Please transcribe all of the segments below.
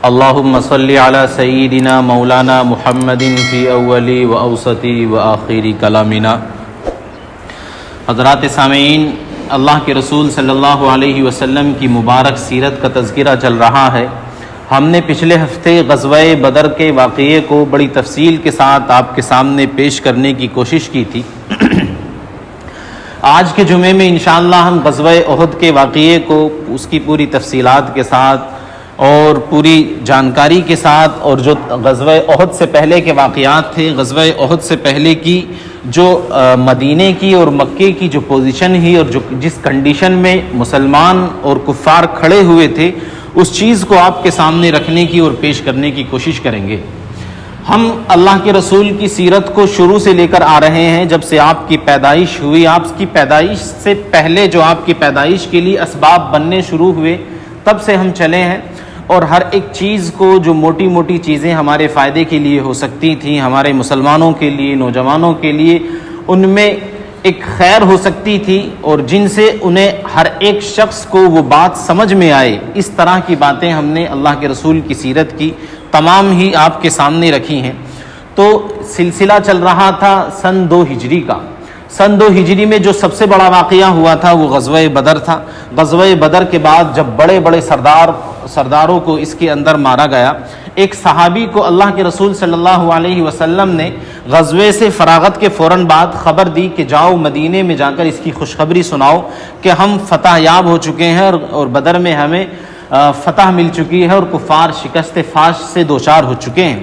اللہم صلی علی سیدنا مولانا محمد فی اولی و اوسطی و آخری کلامنا۔ حضرات سامعین، اللہ کے رسول صلی اللہ علیہ وسلم کی مبارک سیرت کا تذکرہ چل رہا ہے۔ ہم نے پچھلے ہفتے غزوہ بدر کے واقعے کو بڑی تفصیل کے ساتھ آپ کے سامنے پیش کرنے کی کوشش کی تھی۔ آج کے جمعے میں انشاءاللہ ہم غزوہ احد کے واقعے کو اس کی پوری تفصیلات کے ساتھ اور پوری جانکاری کے ساتھ، اور جو غزوہ احد سے پہلے کے واقعات تھے، غزوہ احد سے پہلے کی جو مدینے کی اور مکے کی جو پوزیشن ہی اور جس کنڈیشن میں مسلمان اور کفار کھڑے ہوئے تھے، اس چیز کو آپ کے سامنے رکھنے کی اور پیش کرنے کی کوشش کریں گے۔ ہم اللہ کے رسول کی سیرت کو شروع سے لے کر آ رہے ہیں، جب سے آپ کی پیدائش ہوئی، آپ کی پیدائش سے پہلے جو آپ کی پیدائش کے لیے اسباب بننے شروع ہوئے، تب سے ہم چلے ہیں، اور ہر ایک چیز کو جو موٹی موٹی چیزیں ہمارے فائدے کے لیے ہو سکتی تھیں، ہمارے مسلمانوں کے لیے، نوجوانوں کے لیے، ان میں ایک خیر ہو سکتی تھی، اور جن سے انہیں ہر ایک شخص کو وہ بات سمجھ میں آئے، اس طرح کی باتیں ہم نے اللہ کے رسول کی سیرت کی تمام ہی آپ کے سامنے رکھی ہیں۔ تو سلسلہ چل رہا تھا سن 2 ہجری کا۔ سن 2 ہجری میں جو سب سے بڑا واقعہ ہوا تھا وہ غزوہ بدر تھا۔ غزوہ بدر کے بعد جب بڑے بڑے سرداروں کو اس کے اندر مارا گیا، ایک صحابی کو اللہ کے رسول صلی اللہ علیہ وسلم نے غزوے سے فراغت کے فوراً بعد خبر دی کہ جاؤ مدینے میں جا کر اس کی خوشخبری سناؤ کہ ہم فتح یاب ہو چکے ہیں، اور بدر میں ہمیں فتح مل چکی ہے، اور کفار شکست فاش سے دوچار ہو چکے ہیں۔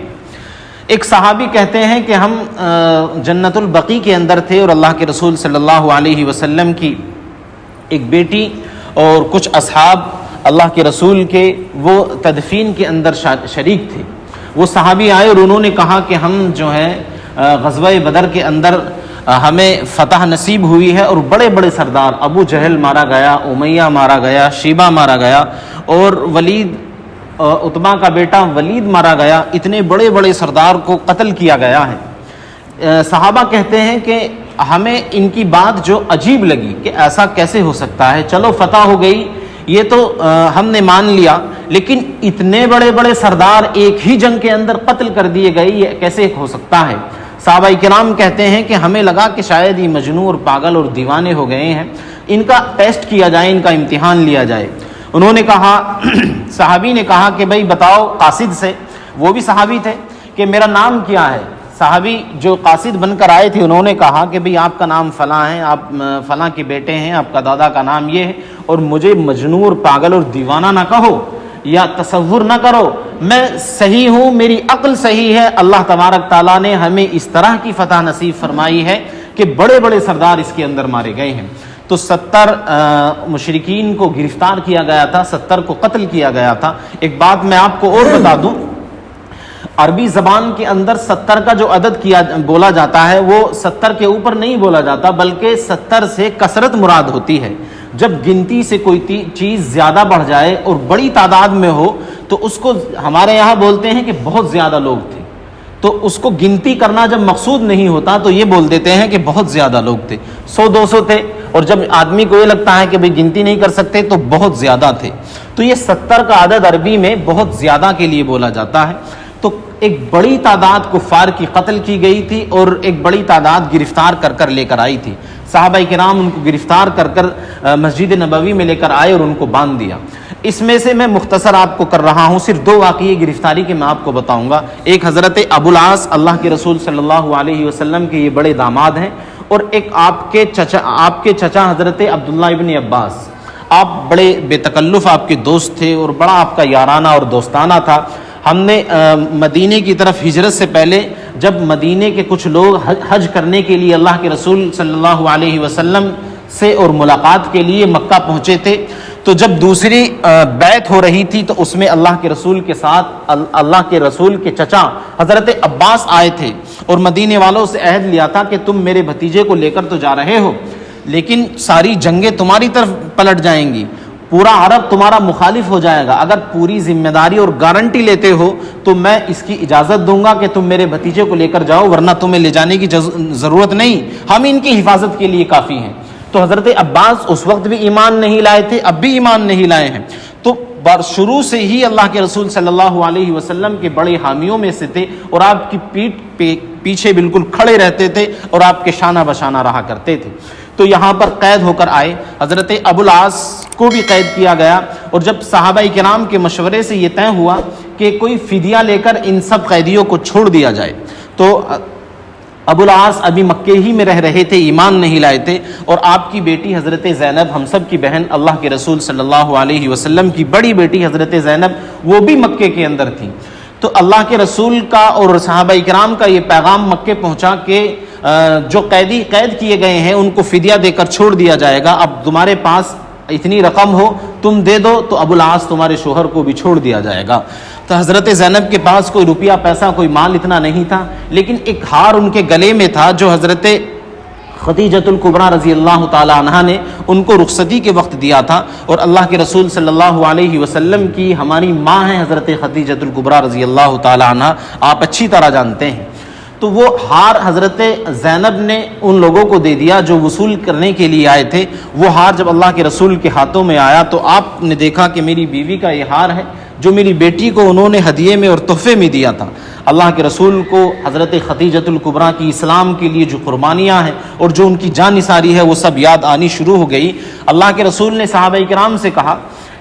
ایک صحابی کہتے ہیں کہ ہم جنت البقیع کے اندر تھے، اور اللہ کے رسول صلی اللہ علیہ وسلم کی ایک بیٹی اور کچھ اصحاب اللہ کے رسول کے وہ تدفین کے اندر شریک تھے۔ وہ صحابی آئے اور انہوں نے کہا کہ ہم جو ہے غزوہ بدر کے اندر ہمیں فتح نصیب ہوئی ہے، اور بڑے بڑے سردار، ابو جہل مارا گیا، امیہ مارا گیا، شیبہ مارا گیا، اور عتبہ کا بیٹا ولید مارا گیا، اتنے بڑے بڑے سردار کو قتل کیا گیا ہے۔ صحابہ کہتے ہیں کہ ہمیں ان کی بات جو عجیب لگی کہ ایسا کیسے ہو سکتا ہے، چلو فتح ہو گئی یہ تو ہم نے مان لیا، لیکن اتنے بڑے بڑے سردار ایک ہی جنگ کے اندر قتل کر دیے گئے، یہ کیسے ہو سکتا ہے؟ صحابہ کرام کہتے ہیں کہ ہمیں لگا کہ شاید یہ مجنون اور پاگل اور دیوانے ہو گئے ہیں، ان کا ٹیسٹ کیا جائے، ان کا امتحان لیا جائے۔ انہوں نے کہا، صحابی نے کہا کہ بھائی بتاؤ قاصد سے، وہ بھی صحابی تھے، کہ میرا نام کیا ہے؟ صحابی جو قاصد بن کر آئے تھے انہوں نے کہا کہ بھئی آپ کا نام فلاں ہے، آپ فلاں کے بیٹے ہیں، آپ کا دادا کا نام یہ ہے، اور مجھے مجنون، پاگل اور دیوانہ نہ کہو یا تصور نہ کرو، میں صحیح ہوں، میری عقل صحیح ہے، اللہ تبارک تعالیٰ نے ہمیں اس طرح کی فتح نصیب فرمائی ہے کہ بڑے بڑے سردار اس کے اندر مارے گئے ہیں۔ تو 70 مشرکین کو گرفتار کیا گیا تھا، 70 کو قتل کیا گیا تھا۔ ایک بات میں آپ کو اور بتا دوں، عربی زبان کے اندر 70 کا جو عدد بولا جاتا ہے وہ 70 کے اوپر نہیں بولا جاتا، بلکہ 70 سے کثرت مراد ہوتی ہے۔ جب گنتی سے کوئی چیز زیادہ بڑھ جائے اور بڑی تعداد میں ہو تو اس کو ہمارے یہاں بولتے ہیں کہ بہت زیادہ لوگ تھے، تو اس کو گنتی کرنا جب مقصود نہیں ہوتا تو یہ بول دیتے ہیں کہ بہت زیادہ لوگ تھے، 100-200 تھے، اور جب آدمی کو یہ لگتا ہے کہ بھئی گنتی نہیں کر سکتے تو بہت زیادہ تھے۔ تو یہ 70 کا عدد عربی میں بہت زیادہ کے لیے بولا جاتا ہے۔ تو ایک بڑی تعداد کفار کی قتل کی گئی تھی، اور ایک بڑی تعداد گرفتار کر لے کر آئی تھی۔ صحابہ کرام ان کو گرفتار کر مسجد نبوی میں لے کر آئے اور ان کو باندھ دیا۔ اس میں سے میں مختصر آپ کو کر رہا ہوں، صرف 2 واقعے گرفتاری کے میں آپ کو بتاؤں گا۔ ایک حضرت ابو العاص، اللہ کے رسول صلی اللہ علیہ وسلم کے یہ بڑے داماد ہیں، اور ایک آپ کے چچا حضرت عبداللہ ابن عباس، آپ بڑے بے تکلف آپ کے دوست تھے، اور بڑا آپ کا یارانہ اور دوستانہ تھا۔ ہم نے مدینے کی طرف ہجرت سے پہلے جب مدینے کے کچھ لوگ حج کرنے کے لیے اللہ کے رسول صلی اللہ علیہ وسلم سے اور ملاقات کے لیے مکہ پہنچے تھے، تو جب دوسری بیعت ہو رہی تھی تو اس میں اللہ کے رسول کے ساتھ اللہ کے رسول کے چچا حضرت عباس آئے تھے، اور مدینے والوں سے عہد لیا تھا کہ تم میرے بھتیجے کو لے کر تو جا رہے ہو، لیکن ساری جنگیں تمہاری طرف پلٹ جائیں گی، پورا عرب تمہارا مخالف ہو جائے گا، اگر پوری ذمہ داری اور گارنٹی لیتے ہو تو میں اس کی اجازت دوں گا کہ تم میرے بھتیجے کو لے کر جاؤ، ورنہ تمہیں لے جانے کی ضرورت نہیں، ہم ان کی حفاظت کے لیے کافی ہیں۔ تو حضرت عباس اس وقت بھی ایمان نہیں لائے تھے، اب بھی ایمان نہیں لائے ہیں۔ تو شروع سے ہی اللہ کے رسول صلی اللہ علیہ وسلم کے بڑے حامیوں میں سے تھے اور آپ کی پیچھے بالکل کھڑے رہتے تھے اور آپ کے شانہ بشانہ رہا کرتے تھے. تو یہاں پر قید ہو کر آئے. حضرت ابو العاص کو بھی قید کیا گیا اور جب صحابہ کرام کے مشورے سے یہ طے ہوا کہ کوئی فدیہ لے کر ان سب قیدیوں کو چھوڑ دیا جائے تو ابو العاص ابھی مکے ہی میں رہ رہے تھے, ایمان نہیں لائے تھے, اور آپ کی بیٹی حضرت زینب, ہم سب کی بہن, اللہ کے رسول صلی اللہ علیہ وسلم کی بڑی بیٹی حضرت زینب وہ بھی مکے کے اندر تھی. تو اللہ کے رسول کا اور صحابہ کرام کا یہ پیغام مکے پہنچا کہ جو قید کیے گئے ہیں ان کو فدیہ دے کر چھوڑ دیا جائے گا. اب تمہارے پاس اتنی رقم ہو تم دے دو تو ابو العاص تمہارے شوہر کو بھی چھوڑ دیا جائے گا. تو حضرت زینب کے پاس کوئی روپیہ پیسہ کوئی مال اتنا نہیں تھا, لیکن ایک ہار ان کے گلے میں تھا جو حضرت خدیجۃ الکبریٰ رضی اللہ تعالی عنہا نے ان کو رخصتی کے وقت دیا تھا. اور اللہ کے رسول صلی اللہ علیہ وسلم کی ہماری ماں ہیں حضرت خدیجۃ الکبریٰ رضی اللہ تعالی عنہا, آپ اچھی طرح جانتے ہیں. تو وہ ہار حضرت زینب نے ان لوگوں کو دے دیا جو وصول کرنے کے لیے آئے تھے. وہ ہار جب اللہ کے رسول کے ہاتھوں میں آیا تو آپ نے دیکھا کہ میری بیوی کا یہ ہار ہے جو میری بیٹی کو انہوں نے ہدیے میں اور تحفے میں دیا تھا. اللہ کے رسول کو حضرت خدیجۃ الکبریٰ کی اسلام کے لیے جو قربانیاں ہیں اور جو ان کی جان نثاری ہے وہ سب یاد آنی شروع ہو گئی. اللہ کے رسول نے صحابہ کرام سے کہا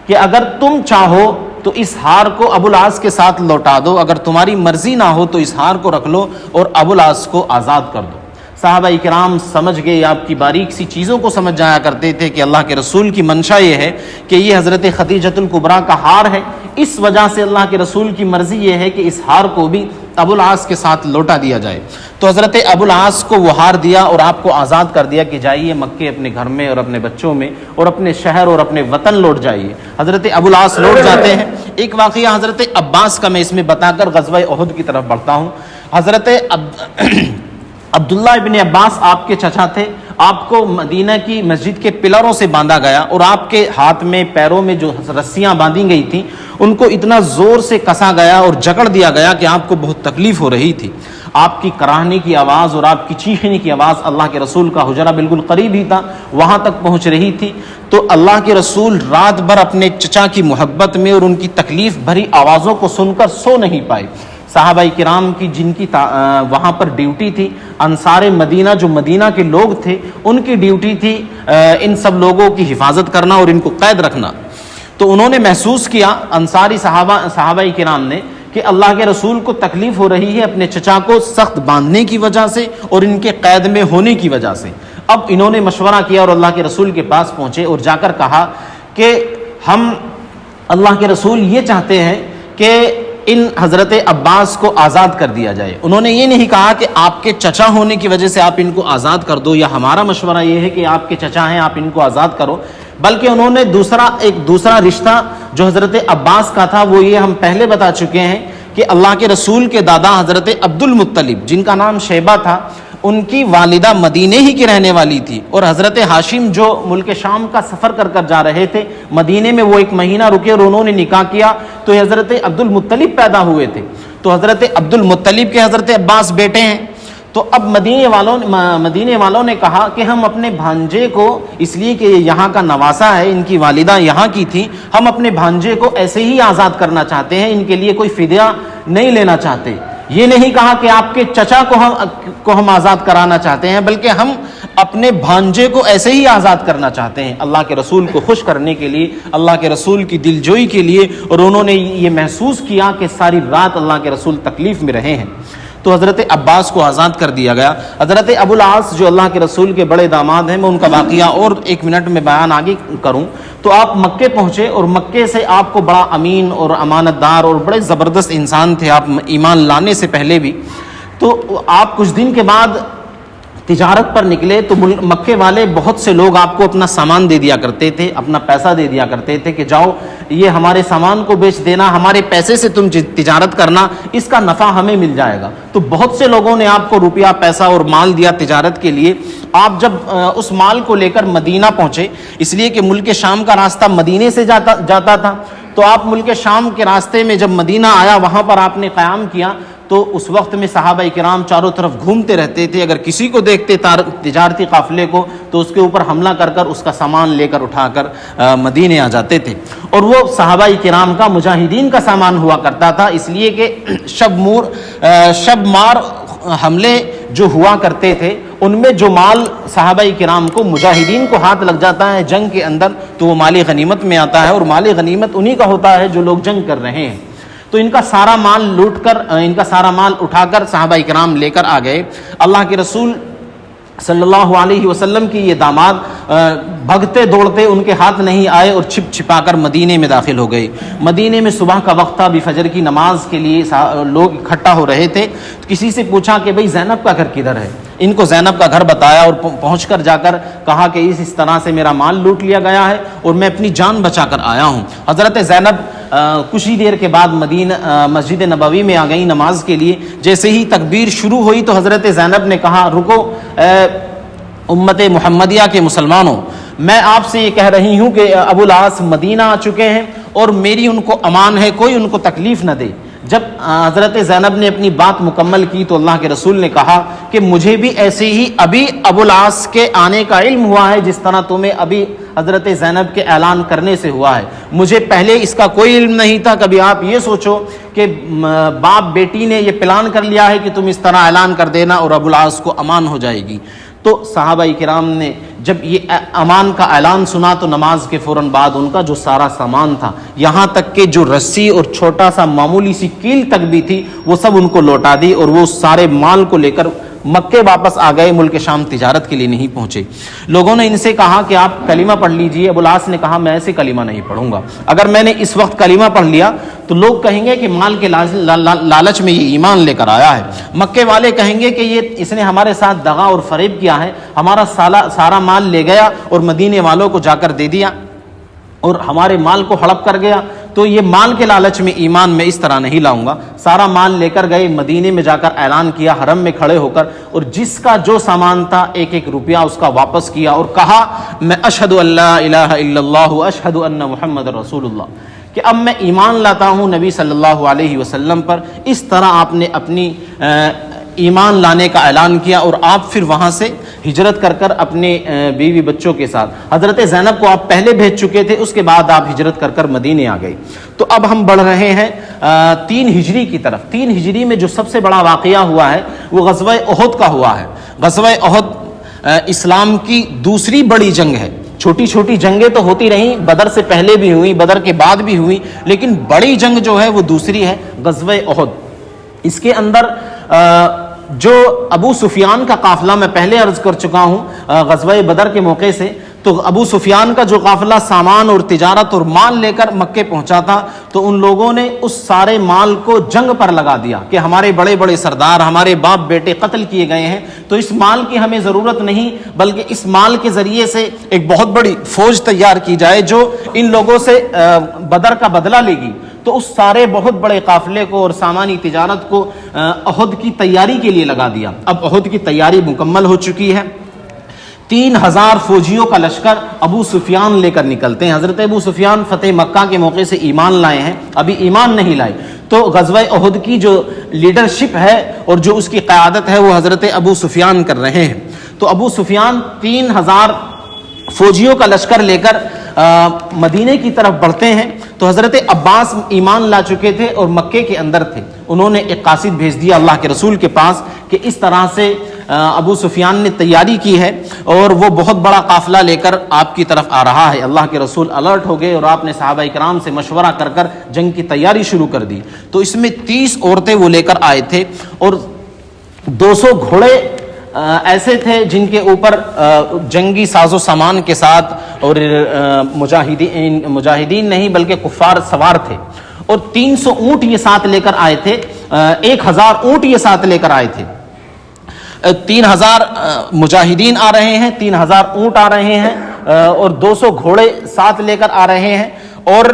کہ اگر تم چاہو تو اس ہار کو ابو العاص کے ساتھ لوٹا دو, اگر تمہاری مرضی نہ ہو تو اس ہار کو رکھ لو اور ابو العاص کو آزاد کر دو. صحابہ کرام سمجھ گئے, آپ کی باریک سی چیزوں کو سمجھ جایا کرتے تھے کہ اللہ کے رسول کی منشا یہ ہے کہ یہ حضرت خدیجۃ الکبریٰ کا ہار ہے, اس وجہ سے اللہ کے رسول کی مرضی یہ ہے کہ اس ہار کو بھی ابو العاص کے ساتھ لوٹا دیا جائے. تو حضرت ابو العاص کو وہ ہار دیا اور آپ کو آزاد کر دیا کہ جائیے مکے اپنے گھر میں اور اپنے بچوں میں اور اپنے شہر اور اپنے وطن لوٹ جائیے. حضرت ابو العاص لوٹ جاتے ہیں. ایک واقعہ حضرت عباس کا میں اس میں بتا کر غزوہ احد کی طرف بڑھتا ہوں. حضرت عبداللہ ابن عباس آپ کے چچا تھے, آپ کو مدینہ کی مسجد کے پلروں سے باندھا گیا اور آپ کے ہاتھ میں پیروں میں جو رسیاں باندھی گئی تھیں ان کو اتنا زور سے کسا گیا اور جکڑ دیا گیا کہ آپ کو بہت تکلیف ہو رہی تھی. آپ کی کراہنے کی آواز اور آپ کی چیخنے کی آواز, اللہ کے رسول کا حجرہ بالکل قریب ہی تھا, وہاں تک پہنچ رہی تھی. تو اللہ کے رسول رات بھر اپنے چچا کی محبت میں اور ان کی تکلیف بھری آوازوں کو سن کر سو نہیں پائے. صحابہ کرام کی جن کی وہاں پر ڈیوٹی تھی, انصار مدینہ جو مدینہ کے لوگ تھے ان کی ڈیوٹی تھی ان سب لوگوں کی حفاظت کرنا اور ان کو قید رکھنا. تو انہوں نے محسوس کیا انصاری صحابہ کرام نے کہ اللہ کے رسول کو تکلیف ہو رہی ہے اپنے چچا کو سخت باندھنے کی وجہ سے اور ان کے قید میں ہونے کی وجہ سے. اب انہوں نے مشورہ کیا اور اللہ کے رسول کے پاس پہنچے اور جا کر کہا کہ ہم اللہ کے رسول یہ چاہتے ہیں کہ ان حضرت عباس کو آزاد کر دیا جائے. انہوں نے یہ نہیں کہا کہ آپ کے چچا ہونے کی وجہ سے آپ ان کو آزاد کر دو یا ہمارا مشورہ یہ ہے کہ آپ کے چچا ہیں آپ ان کو آزاد کرو, بلکہ انہوں نے دوسرا رشتہ جو حضرت عباس کا تھا وہ یہ ہم پہلے بتا چکے ہیں کہ اللہ کے رسول کے دادا حضرت عبد المطلب جن کا نام شیبہ تھا ان کی والدہ مدینے ہی کی رہنے والی تھی, اور حضرت ہاشم جو ملک شام کا سفر کر کر جا رہے تھے مدینے میں وہ 1 مہینہ رکے اور انہوں نے نکاح کیا تو حضرت عبد المطلب پیدا ہوئے تھے. تو حضرت عبد المطلب کے حضرت عباس بیٹے ہیں. تو اب مدینے والوں نے کہا کہ ہم اپنے بھانجے کو, اس لیے کہ یہاں کا نواسا ہے, ان کی والدہ یہاں کی تھی, ہم اپنے بھانجے کو ایسے ہی آزاد کرنا چاہتے ہیں, ان کے لیے کوئی فدیہ نہیں لینا چاہتے. یہ نہیں کہا کہ آپ کے چچا کو ہم آزاد کرانا چاہتے ہیں, بلکہ ہم اپنے بھانجے کو ایسے ہی آزاد کرنا چاہتے ہیں اللہ کے رسول کو خوش کرنے کے لیے, اللہ کے رسول کی دلجوئی کے لیے. اور انہوں نے یہ محسوس کیا کہ ساری رات اللہ کے رسول تکلیف میں رہے ہیں. تو حضرت عباس کو آزاد کر دیا گیا. حضرت ابو العاص جو اللہ کے رسول کے بڑے داماد ہیں, میں ان کا واقعہ اور 1 منٹ میں بیان آگے کروں. تو آپ مکے پہنچے اور مکے سے آپ کو بڑا امین اور امانت دار اور بڑے زبردست انسان تھے آپ ایمان لانے سے پہلے بھی. تو آپ کچھ دن کے بعد تجارت پر نکلے تو مکے والے بہت سے لوگ آپ کو اپنا سامان دے دیا کرتے تھے, اپنا پیسہ دے دیا کرتے تھے کہ جاؤ یہ ہمارے سامان کو بیچ دینا, ہمارے پیسے سے تم تجارت کرنا, اس کا نفع ہمیں مل جائے گا. تو بہت سے لوگوں نے آپ کو روپیہ پیسہ اور مال دیا تجارت کے لیے. آپ جب اس مال کو لے کر مدینہ پہنچے, اس لیے کہ ملک شام کا راستہ مدینے سے جاتا تھا, تو آپ ملک شام کے راستے میں جب مدینہ آیا وہاں پر آپ نے قیام کیا تو اس وقت میں صحابہ کرام چاروں طرف گھومتے رہتے تھے، اگر کسی کو دیکھتے تجارتی قافلے کو تو اس کے اوپر حملہ کر کر اس کا سامان لے کر اٹھا کر مدینے آ جاتے تھے۔ اور وہ صحابہ کرام کا مجاہدین کا سامان ہوا کرتا تھا، اس لیے کہ شب مار حملے جو ہوا کرتے تھے ان میں جو مال صحابہ کرام کو مجاہدین کو ہاتھ لگ جاتا ہے جنگ کے اندر تو وہ مال غنیمت میں آتا ہے، اور مال غنیمت انہی کا ہوتا ہے جو لوگ جنگ کر رہے ہیں۔ تو ان کا سارا مال لوٹ کر، ان کا سارا مال اٹھا کر صحابہ کرام لے کر آ گئے۔ اللہ کے رسول صلی اللہ علیہ وسلم کی یہ داماد بھگتے دوڑتے ان کے ہاتھ نہیں آئے اور چھپ چھپا کر مدینے میں داخل ہو گئے۔ مدینے میں صبح کا وقت تھا، ابھی فجر کی نماز کے لیے لوگ اکٹھا ہو رہے تھے۔ کسی سے پوچھا کہ بھئی زینب کا گھر کدھر ہے؟ ان کو زینب کا گھر بتایا اور پہنچ کر جا کر کہا کہ اس طرح سے میرا مال لوٹ لیا گیا ہے اور میں اپنی جان بچا کر آیا ہوں۔ حضرت زینب کچھ ہی دیر کے بعد مسجد نبوی میں آ گئی نماز کے لیے۔ جیسے ہی تکبیر شروع ہوئی تو حضرت زینب نے کہا رکو امت محمدیہ کے مسلمانوں، میں آپ سے یہ کہہ رہی ہوں کہ ابو العاص مدینہ آ چکے ہیں اور میری ان کو امان ہے، کوئی ان کو تکلیف نہ دے۔ جب حضرت زینب نے اپنی بات مکمل کی تو اللہ کے رسول نے کہا کہ مجھے بھی ایسے ہی ابھی ابو العاص کے آنے کا علم ہوا ہے جس طرح تمہیں ابھی حضرت زینب کے اعلان کرنے سے ہوا ہے۔ مجھے پہلے اس کا کوئی علم نہیں تھا۔ کبھی آپ یہ سوچو کہ باپ بیٹی نے یہ پلان کر لیا ہے کہ تم اس طرح اعلان کر دینا اور ابو العاص کو امان ہو جائے گی۔ تو صحابہ کرام نے جب یہ امان کا اعلان سنا تو نماز کے فوراً بعد ان کا جو سارا سامان تھا، یہاں تک کہ جو رسی اور چھوٹا سا معمولی سی کیل تک بھی تھی، وہ سب ان کو لوٹا دی اور وہ سارے مال کو لے کر مکے واپس آ گئے، ملک شام تجارت کے لیے نہیں پہنچے۔ لوگوں نے ان سے کہا کہ آپ کلمہ پڑھ لیجئے۔ ابو العاص نے کہا میں ایسے کلمہ نہیں پڑھوں گا، اگر میں نے اس وقت کلمہ پڑھ لیا تو لوگ کہیں گے کہ مال کے لالچ میں یہ ایمان لے کر آیا ہے، مکے والے کہیں گے کہ اس نے ہمارے ساتھ دغا اور فریب کیا ہے، ہمارا سارا مال لے گیا اور مدینے والوں کو جا کر دے دیا اور ہمارے مال کو ہڑپ کر گیا، تو یہ مال کے لالچ میں ایمان میں اس طرح نہیں لاؤں گا۔ سارا مال لے کر گئے، مدینے میں جا کر اعلان کیا حرم میں کھڑے ہو کر، اور جس کا جو سامان تھا ایک ایک روپیہ اس کا واپس کیا اور کہا میں اشہد ان لا الہ الا اللہ اشہد ان محمد رسول اللہ، کہ اب میں ایمان لاتا ہوں نبی صلی اللہ علیہ وسلم پر۔ اس طرح آپ نے اپنی ایمان لانے کا اعلان کیا اور آپ پھر وہاں سے ہجرت کر کر اپنے بیوی بچوں کے ساتھ، حضرت زینب کو آپ پہلے بھیج چکے تھے، اس کے بعد آپ ہجرت کر کر مدینے آ گئے۔ تو اب ہم بڑھ رہے ہیں 3 ہجری کی طرف۔ 3 ہجری میں جو سب سے بڑا واقعہ ہوا ہے وہ غزوہ احد کا ہوا ہے۔ غزوہ احد اسلام کی دوسری بڑی جنگ ہے۔ چھوٹی چھوٹی جنگیں تو ہوتی رہیں، بدر سے پہلے بھی ہوئی، بدر کے بعد بھی ہوئی، لیکن بڑی جنگ جو ہے وہ دوسری ہے، غزوہ احد۔ اس کے اندر جو ابو سفیان کا قافلہ میں پہلے عرض کر چکا ہوں غزوہ بدر کے موقع سے، تو ابو سفیان کا جو قافلہ سامان اور تجارت اور مال لے کر مکے پہنچا تھا، تو ان لوگوں نے اس سارے مال کو جنگ پر لگا دیا کہ ہمارے بڑے بڑے سردار، ہمارے باپ بیٹے قتل کیے گئے ہیں، تو اس مال کی ہمیں ضرورت نہیں، بلکہ اس مال کے ذریعے سے ایک بہت بڑی فوج تیار کی جائے جو ان لوگوں سے بدر کا بدلہ لے گی۔ تو اس سارے بہت بڑے قافلے کو اور سامانی تجارت کو احد کی تیاری کے لیے لگا دیا۔ اب احد کی تیاری مکمل ہو چکی ہے۔ 3000 فوجیوں کا لشکر ابو سفیان لے کر نکلتے ہیں۔ حضرت ابو سفیان فتح مکہ کے موقع سے ایمان لائے ہیں، ابھی ایمان نہیں لائے، تو غزوہ احد کی جو لیڈرشپ ہے اور جو اس کی قیادت ہے وہ حضرت ابو سفیان کر رہے ہیں۔ تو ابو سفیان 3000 فوجیوں کا لشکر لے کر مدینے کی طرف بڑھتے ہیں، تو حضرت عباس ایمان لا چکے تھے اور مکے کے اندر تھے۔ انہوں نے ایک قاصد بھیج دیا اللہ کے رسول کے پاس کہ اس طرح سے ابو سفیان نے تیاری کی ہے اور وہ بہت بڑا قافلہ لے کر آپ کی طرف آ رہا ہے۔ اللہ کے رسول الرٹ ہو گئے اور آپ نے صحابہ کرام سے مشورہ کر کر جنگ کی تیاری شروع کر دی۔ تو اس میں 30 عورتیں وہ لے کر آئے تھے اور 200 گھوڑے ایسے تھے جن کے اوپر جنگی ساز و سامان کے ساتھ اور مجاہدین نہیں بلکہ کفار سوار تھے، اور 300 اونٹ یہ ساتھ لے کر آئے تھے، 1000 اونٹ یہ ساتھ لے کر آئے تھے۔ 3000 مجاہدین آ رہے ہیں، 3000 اونٹ آ رہے ہیں اور 200 گھوڑے ساتھ لے کر آ رہے ہیں، اور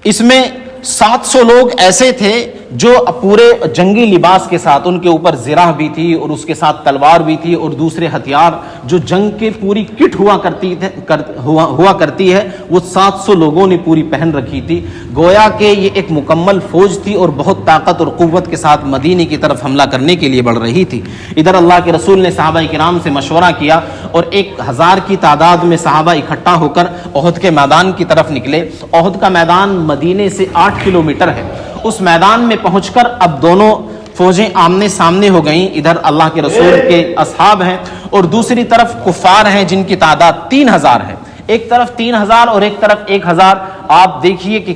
اس میں 700 لوگ ایسے تھے جو پورے جنگی لباس کے ساتھ، ان کے اوپر زرہ بھی تھی اور اس کے ساتھ تلوار بھی تھی اور دوسرے ہتھیار، جو جنگ کے پوری کٹ ہوا کرتی ہے، وہ 700 لوگوں نے پوری پہن رکھی تھی۔ گویا کہ یہ ایک مکمل فوج تھی اور بہت طاقت اور قوت کے ساتھ مدینے کی طرف حملہ کرنے کے لیے بڑھ رہی تھی۔ ادھر اللہ کے رسول نے صحابہ کرام سے مشورہ کیا اور 1000 کی تعداد میں صحابہ اکٹھا ہو کر احد کے میدان کی طرف نکلے۔ احد کا میدان مدینے سے 8 کلومیٹر ہے۔ اس میدان میں پہنچ کر اب دونوں فوجیں آمنے سامنے ہو گئیں۔ ادھر اللہ کے رسول کے اصحاب ہیں اور دوسری طرف کفار ہیں جن کی تعداد 3000 ہے۔ ایک طرف 3000 اور ایک طرف 1000۔ آپ دیکھیے کہ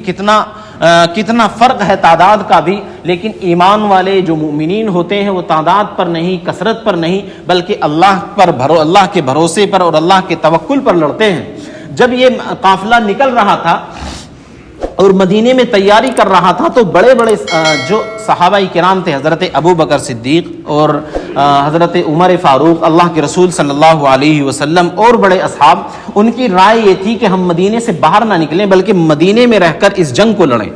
کتنا فرق ہے تعداد کا بھی، لیکن ایمان والے جو مومنین ہوتے ہیں وہ تعداد پر نہیں، کثرت پر نہیں، بلکہ اللہ کے بھروسے پر اور اللہ کے توکل پر لڑتے ہیں۔ جب یہ قافلہ نکل رہا تھا اور مدینے میں تیاری کر رہا تھا تو بڑے بڑے جو صحابہ کرام تھے، حضرت ابو بکر صدیق اور حضرت عمر فاروق، اللہ کے رسول صلی اللہ علیہ وسلم اور بڑے اصحاب، ان کی رائے یہ تھی کہ ہم مدینے سے باہر نہ نکلیں بلکہ مدینے میں رہ کر اس جنگ کو لڑیں۔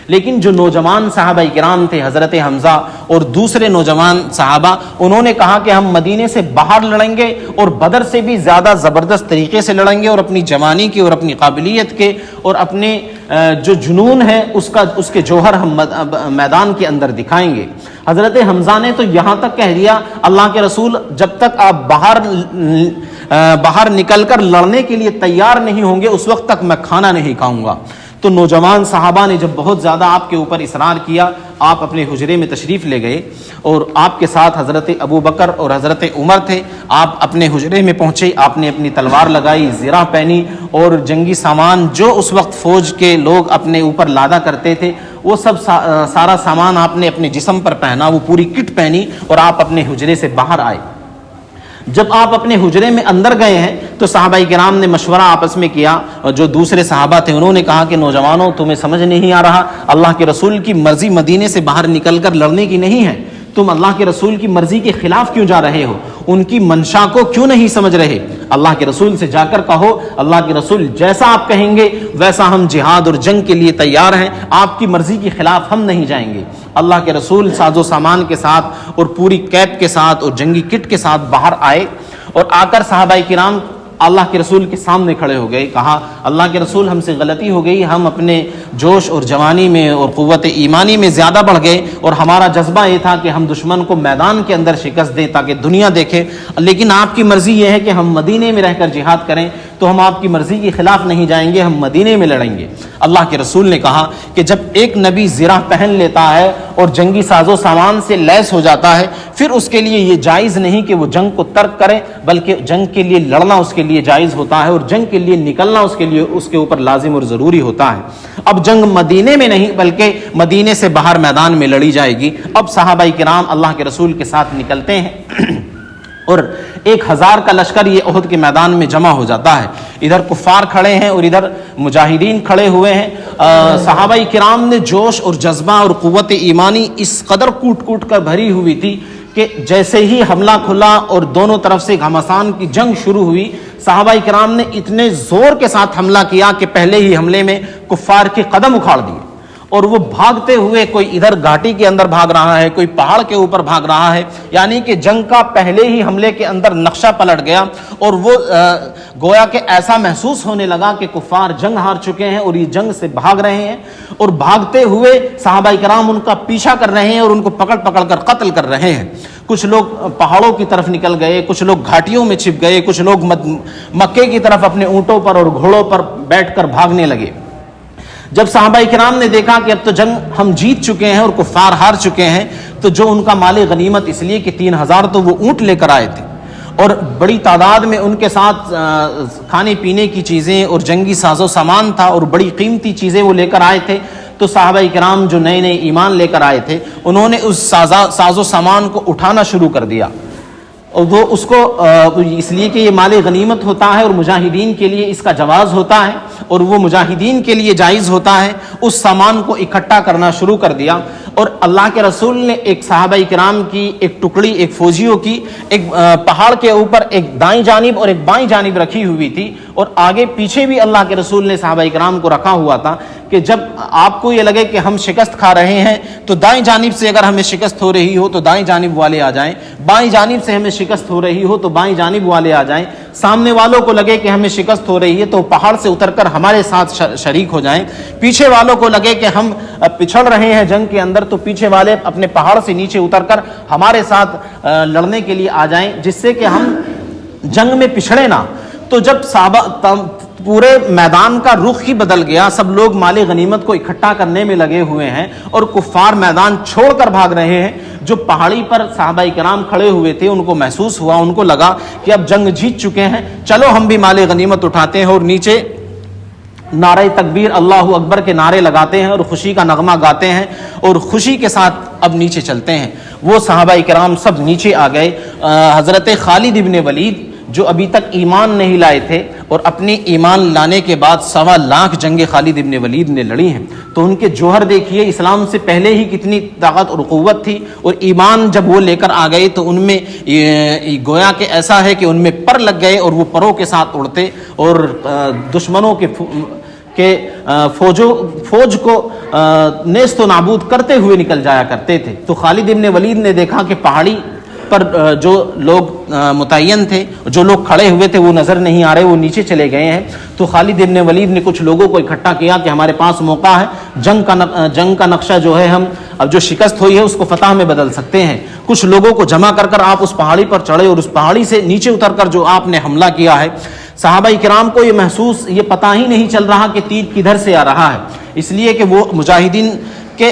لیکن جو نوجوان صحابہ کرام تھے، حضرت حمزہ اور دوسرے نوجوان صحابہ، انہوں نے کہا کہ ہم مدینے سے باہر لڑیں گے اور بدر سے بھی زیادہ زبردست طریقے سے لڑیں گے اور اپنی جوانی کے اور اپنی قابلیت کے اور اپنے جو جنون ہے اس کے جوہر ہم میدان کے اندر دکھائیں گے۔ حضرت حمزہ نے تو یہاں تک کہہ دیا، اللہ کے رسول جب تک آپ باہر نکل کر لڑنے کے لیے تیار نہیں ہوں گے اس وقت تک میں کھانا نہیں کھاؤں گا۔ تو نوجوان صحابہ نے جب بہت زیادہ آپ کے اوپر اصرار کیا، آپ اپنے حجرے میں تشریف لے گئے اور آپ کے ساتھ حضرت ابو بکر اور حضرت عمر تھے۔ آپ اپنے حجرے میں پہنچے، آپ نے اپنی تلوار لگائی، زرہ پہنی اور جنگی سامان جو اس وقت فوج کے لوگ اپنے اوپر لادا کرتے تھے وہ سب سارا سامان آپ نے اپنے جسم پر پہنا، وہ پوری کٹ پہنی اور آپ اپنے حجرے سے باہر آئے۔ جب آپ اپنے حجرے میں اندر گئے ہیں تو صحابہ کرام نے مشورہ آپس میں کیا، اور جو دوسرے صحابہ تھے انہوں نے کہا کہ نوجوانوں، تمہیں سمجھ نہیں آ رہا، اللہ کے رسول کی مرضی مدینے سے باہر نکل کر لڑنے کی نہیں ہے، تم اللہ کے رسول کی مرضی کے خلاف کیوں جا رہے ہو، ان کی منشا کو کیوں نہیں سمجھ رہے؟ اللہ کے رسول سے جا کر کہو، اللہ کے رسول جیسا آپ کہیں گے ویسا ہم جہاد اور جنگ کے لیے تیار ہیں، آپ کی مرضی کے خلاف ہم نہیں جائیں گے۔ اللہ کے رسول ساز و سامان کے ساتھ اور پوری کیپ کے ساتھ اور جنگی کٹ کے ساتھ باہر آئے اور آ کر صحابہ کرام اللہ کے رسول کے سامنے کھڑے ہو گئے۔ کہا، اللہ کے رسول ہم سے غلطی ہو گئی، ہم اپنے جوش اور جوانی میں اور قوت ایمانی میں زیادہ بڑھ گئے اور ہمارا جذبہ یہ تھا کہ ہم دشمن کو میدان کے اندر شکست دیں تاکہ دنیا دیکھے، لیکن آپ کی مرضی یہ ہے کہ ہم مدینے میں رہ کر جہاد کریں، تو ہم آپ کی مرضی کے خلاف نہیں جائیں گے، ہم مدینے میں لڑیں گے۔ اللہ کے رسول نے کہا کہ جب ایک نبی زرہ پہن لیتا ہے اور جنگی ساز و سامان سے لیس ہو جاتا ہے، پھر اس کے لیے یہ جائز نہیں کہ وہ جنگ کو ترک کرے، بلکہ جنگ کے لیے لڑنا اس کے لیے جائز ہوتا ہے اور جنگ کے لیے نکلنا اس کے اوپر لازم اور ضروری ہوتا ہے۔ اب جنگ مدینے میں نہیں بلکہ مدینے سے باہر میدان میں لڑی جائے گی۔ اب صحابہ کرام اللہ کے رسول کے ساتھ نکلتے ہیں اور 1000 کا لشکر یہ احد کے میدان میں جمع ہو جاتا ہے۔ ادھر کفار کھڑے ہیں اور ادھر مجاہدین کھڑے ہوئے ہیں۔ صحابہ کرام نے جوش اور جذبہ اور قوت ایمانی اس قدر کوٹ کر بھری ہوئی تھی کہ جیسے ہی حملہ کھلا اور دونوں طرف سے گھمسان کی جنگ شروع ہوئی، صحابہ کرام نے اتنے زور کے ساتھ حملہ کیا کہ پہلے ہی حملے میں کفار کے قدم اکھاڑ دیے اور وہ بھاگتے ہوئے، کوئی ادھر گھاٹی کے اندر بھاگ رہا ہے، کوئی پہاڑ کے اوپر بھاگ رہا ہے، یعنی کہ جنگ کا پہلے ہی حملے کے اندر نقشہ پلٹ گیا اور وہ گویا کہ ایسا محسوس ہونے لگا کہ کفار جنگ ہار چکے ہیں اور یہ جنگ سے بھاگ رہے ہیں، اور بھاگتے ہوئے صحابہ کرام ان کا پیچھا کر رہے ہیں اور ان کو پکڑ کر قتل کر رہے ہیں۔ کچھ لوگ پہاڑوں کی طرف نکل گئے، کچھ لوگ گھاٹیوں میں چھپ گئے، کچھ لوگ مکے کی طرف اپنے اونٹوں پر اور گھوڑوں پر بیٹھ کر بھاگنے لگے۔ جب صحابہ کرام نے دیکھا کہ اب تو جنگ ہم جیت چکے ہیں اور کفار ہار چکے ہیں، تو جو ان کا مال غنیمت، اس لیے کہ 3000 تو وہ اونٹ لے کر آئے تھے اور بڑی تعداد میں ان کے ساتھ کھانے پینے کی چیزیں اور جنگی ساز و سامان تھا اور بڑی قیمتی چیزیں وہ لے کر آئے تھے، تو صحابہ کرام جو نئے ایمان لے کر آئے تھے انہوں نے اس ساز و سامان کو اٹھانا شروع کر دیا، اور وہ اس کو اس لیے کہ یہ مال غنیمت ہوتا ہے اور مجاہدین کے لیے اس کا جواز ہوتا ہے اور وہ مجاہدین کے لیے جائز ہوتا ہے، اس سامان کو اکٹھا کرنا شروع کر دیا۔ اور اللہ کے رسول نے ایک صحابہ کرام کی ایک ٹکڑی، ایک فوجیوں کی ایک پہاڑ کے اوپر ایک دائیں جانب اور ایک بائیں جانب رکھی ہوئی تھی، اور آگے پیچھے بھی اللہ کے رسول نے صحابہ کرام کو رکھا ہوا تھا کہ جب آپ کو یہ لگے کہ ہم شکست کھا رہے ہیں تو دائیں جانب سے اگر ہمیں شکست ہو رہی ہو تو دائیں جانب والے آ جائیں، بائیں جانب سے ہمیں شکست ہو رہی ہو تو بائیں جانب والے آ جائیں، سامنے والوں کو لگے کہ ہمیں شکست ہو رہی ہے تو پہاڑ سے اتر کر ہمارے ساتھ شریک ہو جائیں، پیچھے والوں کو لگے کہ ہم پچھڑ رہے ہیں جنگ کے اندر تو پیچھے والے اپنے پہاڑ سے نیچے اتر کر ہمارے ساتھ لڑنے کے لیے آ جائیں، جس سے کہ ہم جنگ میں پچھڑے نہ۔ تو جب صحابہ پورے میدان کا رخ ہی بدل گیا، سب لوگ مال غنیمت کو اکٹھا کرنے میں لگے ہوئے ہیں اور کفار میدان چھوڑ کر بھاگ رہے ہیں، جو پہاڑی پر صحابہ کرام کھڑے ہوئے تھے ان کو محسوس ہوا، ان کو لگا کہ اب جنگ جیت چکے ہیں، چلو ہم بھی مال غنیمت اٹھاتے ہیں اور نیچے نعرہ تکبیر اللہ اکبر کے نعرے لگاتے ہیں اور خوشی کا نغمہ گاتے ہیں اور خوشی کے ساتھ اب نیچے چلتے ہیں۔ وہ صحابہ کرام سب نیچے آ گئے۔ حضرت خالد ابن ولید جو ابھی تک ایمان نہیں لائے تھے اور اپنے ایمان لانے کے بعد 1.25 لاکھ جنگیں خالد ابن ولید نے لڑی ہیں، تو ان کے جوہر دیکھیے، اسلام سے پہلے ہی کتنی طاقت اور قوت تھی، اور ایمان جب وہ لے کر آ گئے تو ان میں گویا کہ ایسا ہے کہ ان میں پر لگ گئے اور وہ پروں کے ساتھ اڑتے اور دشمنوں کے فوج کو نیست و نابود کرتے ہوئے نکل جایا کرتے تھے۔ تو خالد ابن ولید نے دیکھا کہ پہاڑی پر جو لوگ متعین تھے، جو لوگ کھڑے ہوئے تھے وہ نظر نہیں آ رہے، وہ نیچے چلے گئے ہیں۔ تو خالد ابن ولید نے کچھ لوگوں کو اکٹھا کیا کہ ہمارے پاس موقع ہے، جنگ کا نقشہ جو ہے ہم اب جو شکست ہوئی ہے اس کو فتح میں بدل سکتے ہیں۔ کچھ لوگوں کو جمع کر کر آپ اس پہاڑی پر چڑھے اور اس پہاڑی سے نیچے اتر کر جو آپ نے حملہ کیا ہے، صحابہ کرام کو یہ پتہ ہی نہیں چل رہا کہ تیر کدھر سے آ رہا ہے، اس لیے کہ وہ مجاہدین کے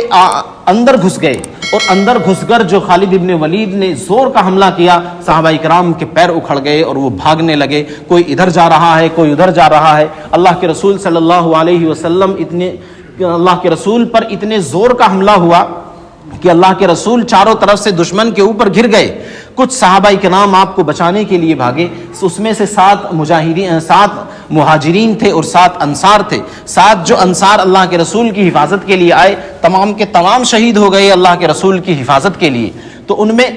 اندر گھس گئے، اور اندر گھس کر جو خالد ابن ولید نے زور کا حملہ کیا، صحابہ کرام کے پیر اکھڑ گئے اور وہ بھاگنے لگے، کوئی ادھر جا رہا ہے کوئی ادھر جا رہا ہے۔ اللہ کے رسول صلی اللہ علیہ وسلم اللہ کے رسول پر اتنے زور کا حملہ ہوا کہ اللہ کے رسول چاروں طرف سے دشمن کے اوپر گر گئے۔ کچھ صحابہ کرام آپ کو بچانے کے لیے بھاگے، اس میں سے 7 مہاجرین تھے اور 7 انصار تھے۔ 7 جو انصار اللہ کے رسول کی حفاظت کے لیے آئے، تمام کے تمام شہید ہو گئے اللہ کے رسول کی حفاظت کے لیے۔ تو ان میں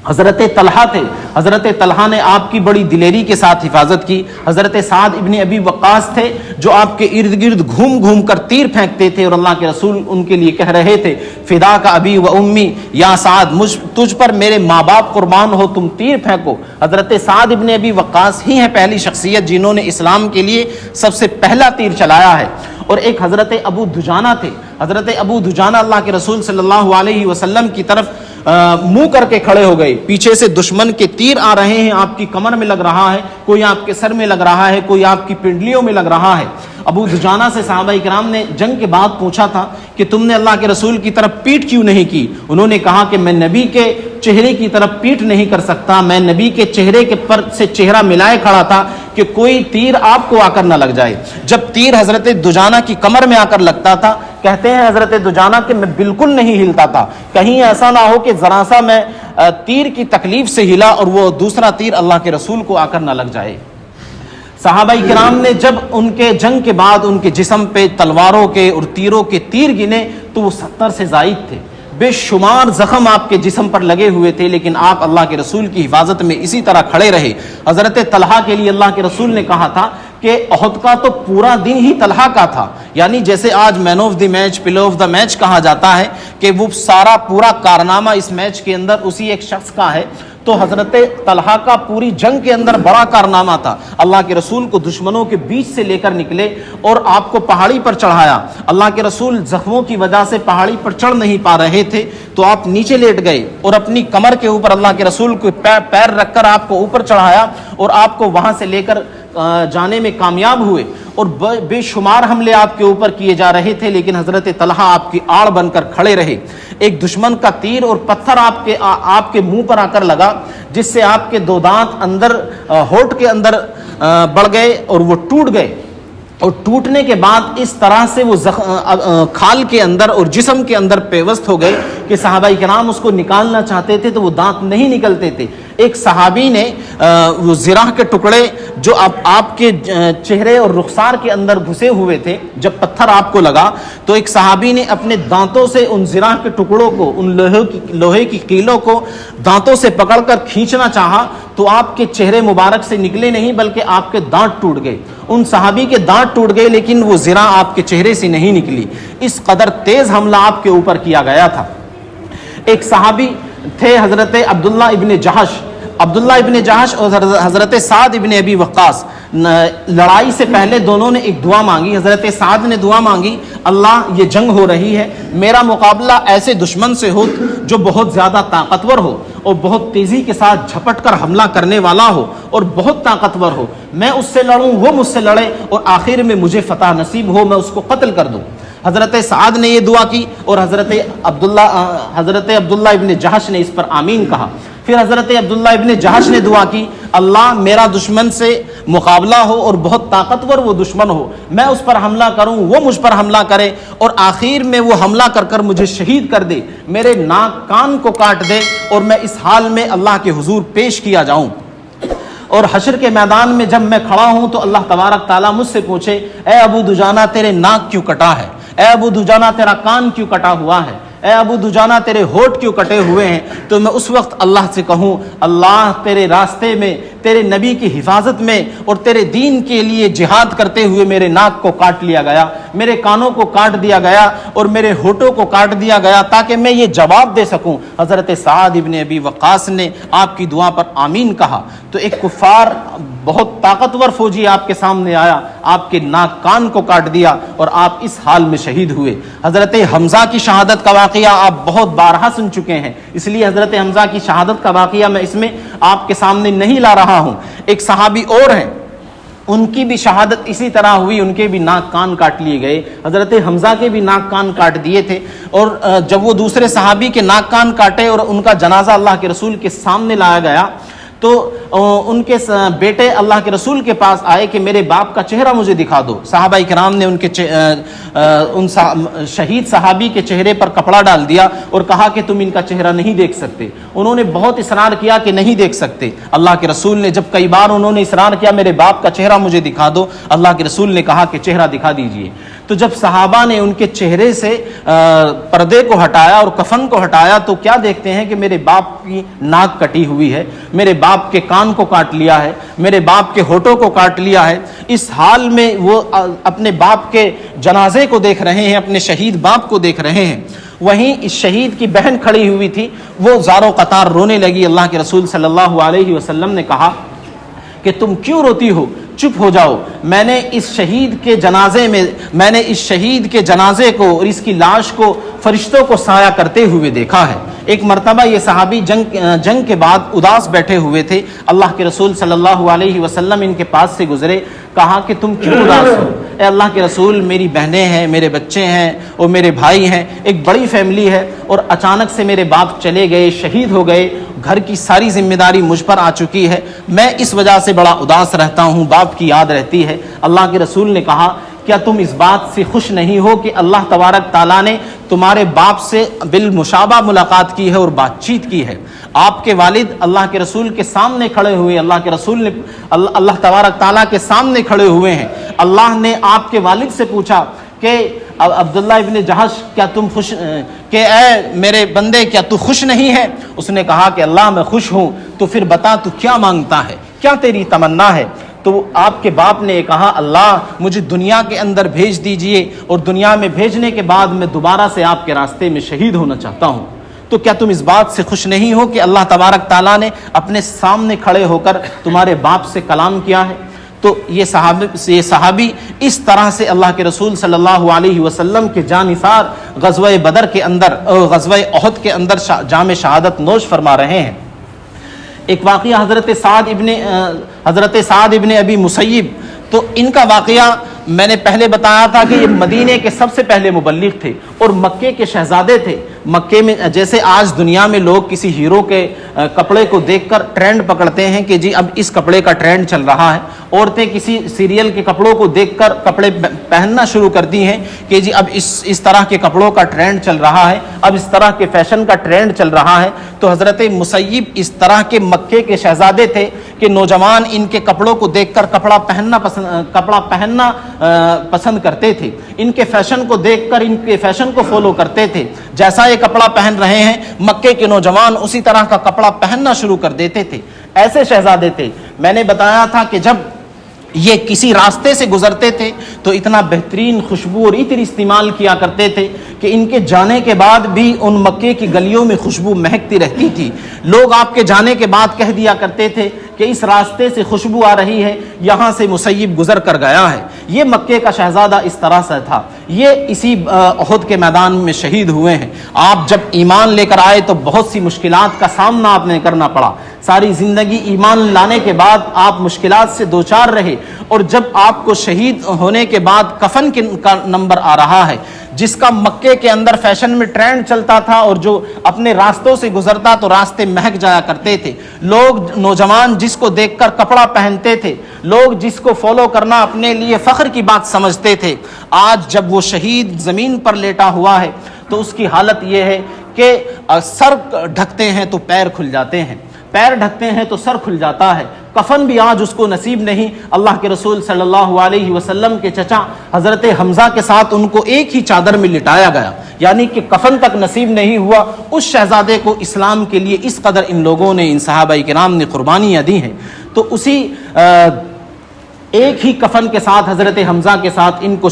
حضرت طلحہ تھے، حضرت طلحہ نے آپ کی بڑی دلیری کے ساتھ حفاظت کی۔ حضرت سعد ابن ابی وقاص تھے جو آپ کے ارد گرد گھوم گھوم کر تیر پھینکتے تھے اور اللہ کے رسول ان کے لیے کہہ رہے تھے، فدا کا ابی و امی یا سعد، تجھ پر میرے ماں باپ قربان ہو، تم تیر پھینکو۔ حضرت سعد ابن ابی وقاص ہی ہیں پہلی شخصیت جنہوں نے اسلام کے لیے سب سے پہلا تیر چلایا ہے۔ اور ایک حضرت ابو دجانہ تھے، حضرت ابو دجانہ اللہ کے رسول صلی اللہ علیہ وسلم کی طرف منہ کر کے کھڑے ہو گئے، پیچھے سے دشمن کے تیر آ رہے ہیں، آپ کی کمر میں لگ رہا ہے، کوئی آپ کے سر میں لگ رہا ہے، کوئی آپ کی پنڈلیوں میں لگ رہا ہے۔ ابو دجانہ سے صحابہ کرام نے جنگ کے بعد پوچھا تھا کہ تم نے اللہ کے رسول کی طرف پیٹ کیوں نہیں کی؟ انہوں نے کہا کہ میں نبی کے چہرے کی طرف پیٹ نہیں کر سکتا، میں نبی کے چہرے کے پر سے چہرہ ملائے کھڑا تھا کہ کوئی تیر آپ کو آ کر نہ لگ جائے۔ جب تیر حضرت دجانہ کی کمر میں آ کر لگتا تھا، کہتے ہیں حضرت دجانہ کہ میں بالکل نہیں ہلتا تھا، کہیں ایسا نہ ہو کہ ذرا سا میں تیر کی تکلیف سے ہلا اور وہ دوسرا تیر اللہ کے رسول کو آ کر نہ لگ جائے۔ صحابہ کرام نے جب ان کے جنگ کے بعد ان کے جسم پہ تلواروں کے اور تیروں کے تیر گنے تو وہ 70 سے زائد تھے، بے شمار زخم آپ کے جسم پر لگے ہوئے تھے، لیکن آپ اللہ کے رسول کی حفاظت میں اسی طرح کھڑے رہے۔ حضرت طلحہ کے لیے اللہ کے رسول نے کہا تھا کہ احد کا تو پورا دن ہی طلحہ کا تھا، یعنی جیسے آج man of the match, play of the match کہا جاتا ہے کہ وہ سارا پورا کارنامہ اس میچ کے اندر اسی ایک شخص کا ہے، تو حضرت طلحہ کا پوری جنگ کے اندر بڑا کارنامہ تھا۔ اللہ کے رسول کو دشمنوں کے بیچ سے لے کر نکلے اور آپ کو پہاڑی پر چڑھایا۔ اللہ کے رسول زخموں کی وجہ سے پہاڑی پر چڑھ نہیں پا رہے تھے تو آپ نیچے لیٹ گئے اور اپنی کمر کے اوپر اللہ کے رسول کو پیر رکھ کر آپ کو اوپر چڑھایا اور آپ کو وہاں سے لے کر جانے میں کامیاب ہوئے، اور بے شمار حملے آپ کے اوپر کیے جا رہے تھے، لیکن حضرت طلحہ آپ کی آڑ بن کر کھڑے رہے۔ ایک دشمن کا تیر اور پتھر آپ کے منہ پر آ کر لگا، جس سے آپ کے 2 دانت اندر ہونٹ کے اندر بڑھ گئے اور وہ ٹوٹ گئے، اور ٹوٹنے کے بعد اس طرح سے وہ کھال کے اندر اور جسم کے اندر پیوست ہو گئے کہ صحابہ کرام اس کو نکالنا چاہتے تھے تو وہ دانت نہیں نکلتے تھے۔ ایک صحابی نے وہ زرہ کے ٹکڑے جو آپ کے چہرے اور رخسار کے اندر گھسے ہوئے تھے، جب پتھر آپ کو لگا تو ایک صحابی نے اپنے دانتوں سے ان زرہ کے ٹکڑوں کو، ان لوہے کی کیلوں کو دانتوں سے پکڑ کر کھینچنا چاہا تو آپ کے چہرے مبارک سے نکلے نہیں بلکہ آپ کے دانت ٹوٹ گئے۔ ان صحابی کے دانت ٹوٹ گئے لیکن وہ زرہ آپ کے چہرے سے نہیں نکلی، اس قدر تیز حملہ آپ کے اوپر کیا گیا تھا۔ ایک صحابی تھے حضرت عبداللہ ابن جہش اور حضرت سعد ابن ابی وقاص۔ لڑائی سے پہلے دونوں نے ایک دعا مانگی۔ حضرت سعد نے دعا مانگی، اللہ یہ جنگ ہو رہی ہے، میرا مقابلہ ایسے دشمن سے ہو جو بہت زیادہ طاقتور ہو اور بہت تیزی کے ساتھ جھپٹ کر حملہ کرنے والا ہو اور بہت طاقتور ہو، میں اس سے لڑوں، وہ مجھ سے لڑے اور آخر میں مجھے فتح نصیب ہو، میں اس کو قتل کر دوں۔ حضرت سعد نے یہ دعا کی اور حضرت عبداللہ ابن جہش نے اس پر آمین کہا۔ پھر حضرت عبداللہ ابن جہش نے دعا کی، اللہ میرا دشمن سے مقابلہ ہو اور بہت طاقتور وہ دشمن ہو، میں اس پر حملہ کروں، وہ مجھ پر حملہ کرے اور آخر میں وہ حملہ کر کر مجھے شہید کر دے، میرے ناک کان کو کاٹ دے اور میں اس حال میں اللہ کے حضور پیش کیا جاؤں، اور حشر کے میدان میں جب میں کھڑا ہوں تو اللہ تبارک تعالیٰ مجھ سے پوچھے، اے ابو دجانہ تیرے ناک کیوں کٹا ہے، اے ابو دجانہ تیرا کان کیوں کٹا ہوا ہے، اے ابو دجانہ تیرے ہونٹ کیوں کٹے ہوئے ہیں، تو میں اس وقت اللہ سے کہوں، اللہ تیرے راستے میں، تیرے نبی کی حفاظت میں اور تیرے دین کے لیے جہاد کرتے ہوئے میرے ناک کو کاٹ لیا گیا، میرے کانوں کو کاٹ دیا گیا اور میرے ہونٹوں کو کاٹ دیا گیا تاکہ میں یہ جواب دے سکوں۔ حضرت سعد ابن ابی وقاص نے آپ کی دعا پر آمین کہا تو ایک کفار بہت طاقتور فوجی آپ کے سامنے آیا، آپ کے ناک کان کو کاٹ دیا اور آپ اس حال میں شہید ہوئے۔ حضرت حمزہ کی شہادت کا واقعہ آپ بہت بارہا سن چکے ہیں، اس لیے حضرت حمزہ کی شہادت کا واقعہ میں اس میں آپ کے سامنے نہیں لا رہا ہوں۔ ایک صحابی اور ہیں، ان کی بھی شہادت اسی طرح ہوئی، ان کے بھی ناک کان کاٹ لیے گئے۔ حضرت حمزہ کے بھی ناک کان کاٹ دیے تھے اور جب وہ دوسرے صحابی کے ناک کان کاٹے اور ان کا جنازہ اللہ کے رسول کے سامنے لایا گیا تو ان کے بیٹے اللہ کے رسول کے پاس آئے کہ میرے باپ کا چہرہ مجھے دکھا دو۔ صحابہ کرام نے ان شہید صحابی کے چہرے پر کپڑا ڈال دیا اور کہا کہ تم ان کا چہرہ نہیں دیکھ سکتے۔ انہوں نے بہت اصرار کیا کہ نہیں دیکھ سکتے۔ اللہ کے رسول نے جب کئی بار انہوں نے اصرار کیا میرے باپ کا چہرہ مجھے دکھا دو، اللہ کے رسول نے کہا کہ چہرہ دکھا دیجئے۔ تو جب صحابہ نے ان کے چہرے سے پردے کو ہٹایا اور کفن کو ہٹایا تو کیا دیکھتے ہیں کہ میرے باپ کی ناک کٹی ہوئی ہے، میرے باپ کے کان کو کاٹ لیا ہے، میرے باپ کے ہونٹوں کو کاٹ لیا ہے۔ اس حال میں وہ اپنے باپ کے جنازے کو دیکھ رہے ہیں، اپنے شہید باپ کو دیکھ رہے ہیں۔ وہیں اس شہید کی بہن کھڑی ہوئی تھی، وہ زاروں قطار رونے لگی۔ اللہ کے رسول صلی اللہ علیہ وسلم نے کہا کہ تم کیوں روتی ہو، چپ ہو جاؤ، میں نے اس شہید کے جنازے کو اور اس کی لاش کو فرشتوں کو سایہ کرتے ہوئے دیکھا ہے۔ ایک مرتبہ یہ صحابی جنگ کے بعد اداس بیٹھے ہوئے تھے، اللہ کے رسول صلی اللہ علیہ وسلم ان کے پاس سے گزرے، کہا کہ تم کیوں اداس ہو؟ اے اللہ کے رسول، میری بہنیں ہیں، میرے بچے ہیں اور میرے بھائی ہیں، ایک بڑی فیملی ہے اور اچانک سے میرے باپ چلے گئے، شہید ہو گئے، گھر کی ساری ذمہ داری مجھ پر آ چکی ہے، میں اس وجہ سے بڑا اداس رہتا ہوں، باپ کی یاد رہتی ہے۔ اللہ کے رسول نے کہا کیا تم اس بات سے خوش نہیں ہو کہ اللہ تبارک تعالیٰ نے تمہارے باپ سے بالمشابہ ملاقات کی ہے اور بات چیت کی ہے؟ آپ کے والد اللہ کے رسول کے سامنے کھڑے ہوئے، اللہ کے رسول نے اللہ تبارک تعالیٰ کے سامنے کھڑے ہوئے ہیں۔ اللہ نے آپ کے والد سے پوچھا کہ عبداللہ ابن جہش کیا تم خوش، کہ اے میرے بندے کیا تو خوش نہیں ہے؟ اس نے کہا کہ اللہ میں خوش ہوں۔ تو پھر بتا تو کیا مانگتا ہے، کیا تیری تمنا ہے؟ تو آپ کے باپ نے کہا اللہ مجھے دنیا کے اندر بھیج دیجئے اور دنیا میں بھیجنے کے بعد میں دوبارہ سے آپ کے راستے میں شہید ہونا چاہتا ہوں۔ تو کیا تم اس بات سے خوش نہیں ہو کہ اللہ تبارک تعالیٰ نے اپنے سامنے کھڑے ہو کر تمہارے باپ سے کلام کیا ہے؟ تو یہ صحابی اس طرح سے اللہ کے رسول صلی اللہ علیہ وسلم کے جانثار غزوہ بدر کے اندر، غزوہ احد کے اندر جام شہادت نوش فرما رہے ہیں۔ ایک واقعہ حضرت سعد ابن ابی مسیب، تو ان کا واقعہ میں نے پہلے بتایا تھا کہ یہ مدینے کے سب سے پہلے مبلغ تھے اور مکے کے شہزادے تھے. مکے میں جیسے آج دنیا میں لوگ کسی ہیرو کے کپڑے کو دیکھ کر ٹرینڈ پکڑتے ہیں کہ جی اب اس کپڑے کا ٹرینڈ چل رہا ہے, عورتیں کسی سیریل کے کپڑوں کو دیکھ کر کپڑے پہننا شروع کرتی ہیں کہ جی اب اس طرح کے کپڑوں کا ٹرینڈ چل رہا ہے, اب اس طرح کے فیشن کا ٹرینڈ چل رہا ہے. تو حضرت مسیب اس طرح کے مکے کے شہزادے تھے کہ نوجوان ان کے کپڑوں کو دیکھ کر کپڑا پہننا پسند کرتے تھے, ان کے فیشن کو دیکھ کر ان کے فیشن کو فالو کرتے تھے. جیسا یہ کپڑا پہن رہے ہیں مکے کے نوجوان اسی طرح کا کپڑا پہننا شروع کر دیتے تھے. ایسے شہزادے تھے. میں نے بتایا تھا کہ جب یہ کسی راستے سے گزرتے تھے تو اتنا بہترین خوشبو اور عطر استعمال کیا کرتے تھے کہ ان کے جانے کے بعد بھی ان مکے کی گلیوں میں خوشبو مہکتی رہتی تھی. لوگ آپ کے جانے کے بعد کہہ دیا کرتے تھے کہ اس راستے سے خوشبو آ رہی ہے, یہاں سے مسیب گزر کر گیا ہے. یہ مکے کا شہزادہ اس طرح سے تھا. یہ اسی احد کے میدان میں شہید ہوئے ہیں. آپ جب ایمان لے کر آئے تو بہت سی مشکلات کا سامنا آپ نے کرنا پڑا. ساری زندگی ایمان لانے کے بعد آپ مشکلات سے دوچار رہے, اور جب آپ کو شہید ہونے کے بعد کفن کا نمبر آ رہا ہے, جس کا مکے کے اندر فیشن میں ٹرینڈ چلتا تھا اور جو اپنے راستوں سے گزرتا تو راستے مہک جایا کرتے تھے. لوگ نوجوان جس کو دیکھ کر کپڑا پہنتے تھے, لوگ جس کو فالو کرنا اپنے لیے فخر کی بات سمجھتے تھے, آج جب وہ شہید زمین پر لیٹا ہوا ہے تو اس کی حالت یہ ہے کہ سر ڈھکتے ہیں تو پیر کھل جاتے ہیں, پیر ڈھکتے ہیں تو سر کھل جاتا ہے. کفن بھی آج اس کو نصیب نہیں. اللہ کے رسول صلی اللہ علیہ وسلم کے چچا حضرت حمزہ کے ساتھ ان کو ایک ہی چادر میں لٹایا گیا, یعنی کہ کفن تک نصیب نہیں ہوا. اس شہزادے کو اسلام کے لیے اس قدر ان لوگوں نے, ان صحابہ کرام نے قربانیاں دی ہیں. تو اسی ایک ہی کفن کے ساتھ حضرت حمزہ کے ساتھ ان کو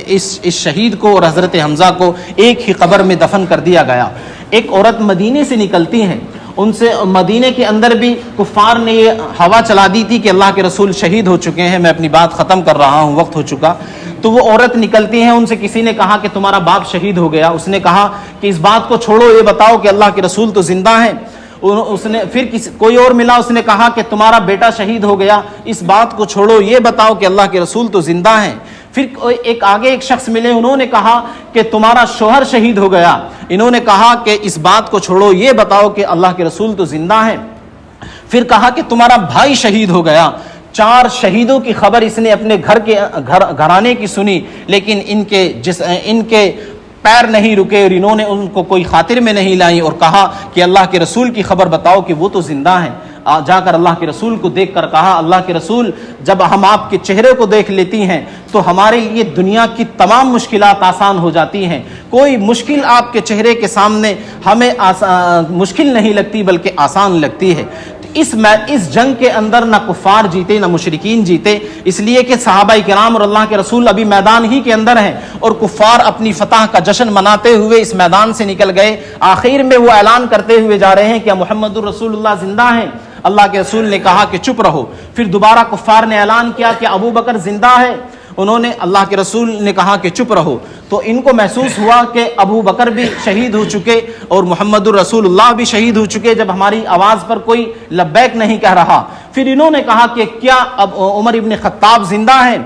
اس شہید کو اور حضرت حمزہ کو ایک ہی قبر میں دفن کر دیا گیا. ایک عورت مدینے سے نکلتی ہیں, ان سے مدینے کے اندر بھی کفار نے یہ ہوا چلا دی تھی کہ اللہ کے رسول شہید ہو چکے ہیں. میں اپنی بات ختم کر رہا ہوں, وقت ہو چکا. تو وہ عورت نکلتی ہیں, ان سے کسی نے کہا کہ تمہارا باپ شہید ہو گیا. اس نے کہا کہ اس بات کو چھوڑو, یہ بتاؤ کہ اللہ کے رسول تو زندہ ہیں. اس نے پھر کوئی اور ملا, اس نے کہا کہ تمہارا بیٹا شہید ہو گیا. اس بات کو چھوڑو, یہ بتاؤ کہ اللہ کے رسول تو زندہ ہیں. پھر ایک شخص ملے, انہوں نے کہا کہ تمہارا شوہر شہید ہو گیا. انہوں نے کہا کہ اس بات کو چھوڑو, یہ بتاؤ کہ اللہ کے رسول تو زندہ ہیں. پھر کہا کہ تمہارا بھائی شہید ہو گیا. 4 شہیدوں کی خبر اس نے اپنے گھرانے کی سنی, لیکن ان کے پیر نہیں رکے اور انہوں نے ان کو کوئی خاطر میں نہیں لائی اور کہا کہ اللہ کے رسول کی خبر بتاؤ کہ وہ تو زندہ ہیں. جا کر اللہ کے رسول کو دیکھ کر کہا, اللہ کے رسول جب ہم آپ کے چہرے کو دیکھ لیتی ہیں تو ہمارے لیے دنیا کی تمام مشکلات آسان ہو جاتی ہیں. کوئی مشکل آپ کے چہرے کے سامنے ہمیں مشکل نہیں لگتی بلکہ آسان لگتی ہے. اس جنگ کے اندر نہ کفار جیتے نہ مشرکین جیتے, اس لیے کہ صحابہ کرام اور اللہ کے رسول ابھی میدان ہی کے اندر ہیں اور کفار اپنی فتح کا جشن مناتے ہوئے اس میدان سے نکل گئے. آخر میں وہ اعلان کرتے ہوئے جا رہے ہیں کہ محمد الرسول اللہ زندہ ہیں. اللہ کے رسول نے کہا کہ چپ رہو. پھر دوبارہ کفار نے اعلان کیا کہ ابو بکر زندہ ہے. انہوں نے, اللہ کے رسول نے کہا کہ چپ رہو. تو ان کو محسوس ہوا کہ ابو بکر بھی شہید ہو چکے اور محمد الرسول اللہ بھی شہید ہو چکے جب ہماری آواز پر کوئی لبیک نہیں کہہ رہا. پھر انہوں نے کہا کہ کیا اب عمر ابن خطاب زندہ ہیں؟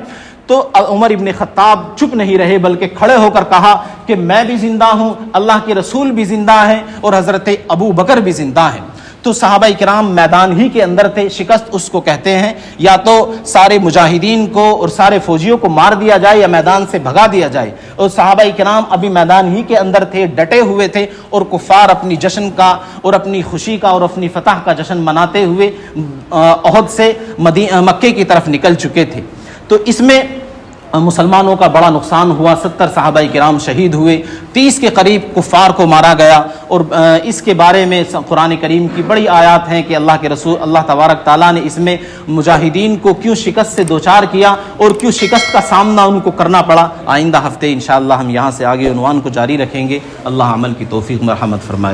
تو عمر ابن خطاب چپ نہیں رہے بلکہ کھڑے ہو کر کہا کہ میں بھی زندہ ہوں, اللہ کے رسول بھی زندہ ہیں اور حضرت ابو بکر بھی زندہ ہیں. تو صحابہ کرام میدان ہی کے اندر تھے. شکست اس کو کہتے ہیں, یا تو سارے مجاہدین کو اور سارے فوجیوں کو مار دیا جائے یا میدان سے بھگا دیا جائے. اور صحابہ کرام ابھی میدان ہی کے اندر تھے, ڈٹے ہوئے تھے, اور کفار اپنی جشن کا اور اپنی خوشی کا اور اپنی فتح کا جشن مناتے ہوئے احد سے مکے کی طرف نکل چکے تھے. تو اس میں مسلمانوں کا بڑا نقصان ہوا. 70 صحابہ کرام شہید ہوئے, 30 کے قریب کفار کو مارا گیا. اور اس کے بارے میں قرآن کریم کی بڑی آیات ہیں کہ اللہ کے رسول اللہ تبارک تعالیٰ نے اس میں مجاہدین کو کیوں شکست سے دوچار کیا اور کیوں شکست کا سامنا ان کو کرنا پڑا. آئندہ ہفتے انشاءاللہ ہم یہاں سے آگے عنوان کو جاری رکھیں گے. اللہ عمل کی توفیق مرحمت فرمائے.